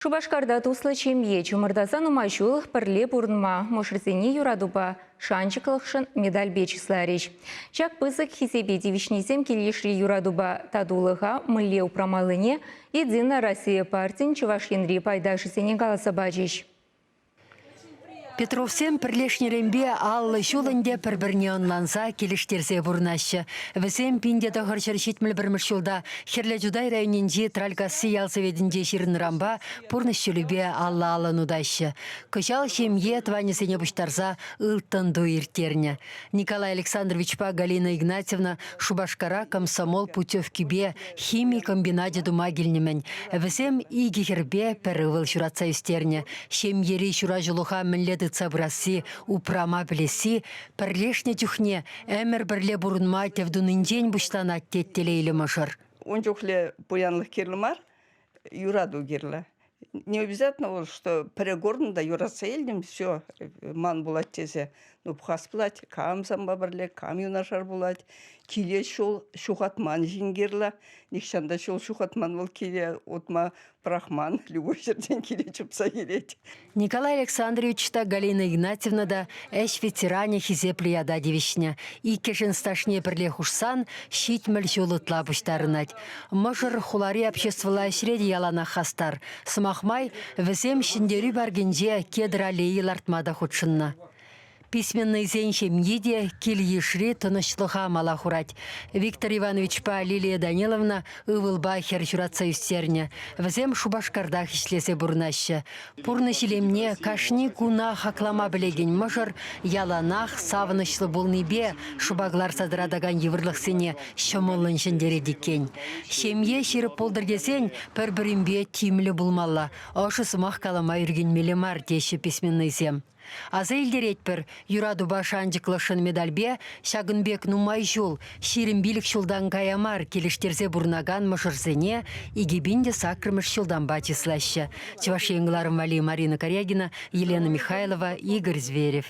Шубашкарда туслы чемье чумырдасан умайшулых пірле бұрынма мошырзене юрадуба шанчықлықшын медаль бечіслариш. Чак пызык хизебе девишнезем келешри юрадуба тадулыға мылле упрамалыне Единая Россия партин Чувашенри пайдашысене галаса бачиш. Петровсем пірлешнерембе аллы шулынде пір-бірне онланса келіштерсе бұрнашы. Візем пинде доғыршыр шетміл бірміш жылда херлі жудай районенде тралькасы ялсоведінде шерін рамба пұрныш шүлібе алла алынудашы. Кышал шемье тванесене бұштарса ұлттынду иртерне. Николай Александрович па Галина Игнатьевна Шубашкара комсомол путевкибе химий комбинате дума келнемен. Візем игихербе пірівіл шуратса үстерне. Шемьери шура жылуға мінледі цабрасы упрама білесі, пірлешне тюхне әмір бірле бұрынма тевдунын ден бұштана теттелейлі мұшыр. Он жүхле боянлық керлімар, юраду керлі. Не обязательно, что перегорнда юраса елдім, все, ман булат тезе. Ну, пхас булат, кам самба бірле, кам юнашар булат. Киле шол шухатман жингерла. Никшанда шол шухатман бол киле отма прахман, любой жерден киле чупса келет. Николай Александрович та Галина Игнатьевна да әш ветеране хизеплі яда девишня. И кешен сташне бірле хушсан, щитміл жолытла бұштарынат. Мұжыр хулари обществола шреди ялана хастар. Смахмай візем шиндері баргенже кедра лейі лартмада худшынна. Письменный зеншем еде кельешре тынышлыға мала хурать. Виктор Иванович па Лилия Даниловна ывылба хер журатса үстерне. Візем Шубашкардах ишлесе бұрнашы. Пурны жилемне кашни куна хаклама білеген мұжыр, яланах савынышлы болныбе шубаглар садырадаган еврлық сене шымылын жіндері декен. Шемье шеріп полдырдесен пір-бірімбе тимлі бұлмалла. Ошы сымақ калама үрген мелемар деші письменный зем. Аза елдеретпір, юраду башанжықлышын медальбе, шагынбек нумай жол, ширин билік шулдан каямар келіштерзе бұрнаган мұшырзене, игебінде сакрымыш шулдан бачислашы. Чуваши Марина Корягина, Елена Михайлова, Игорь Зверев.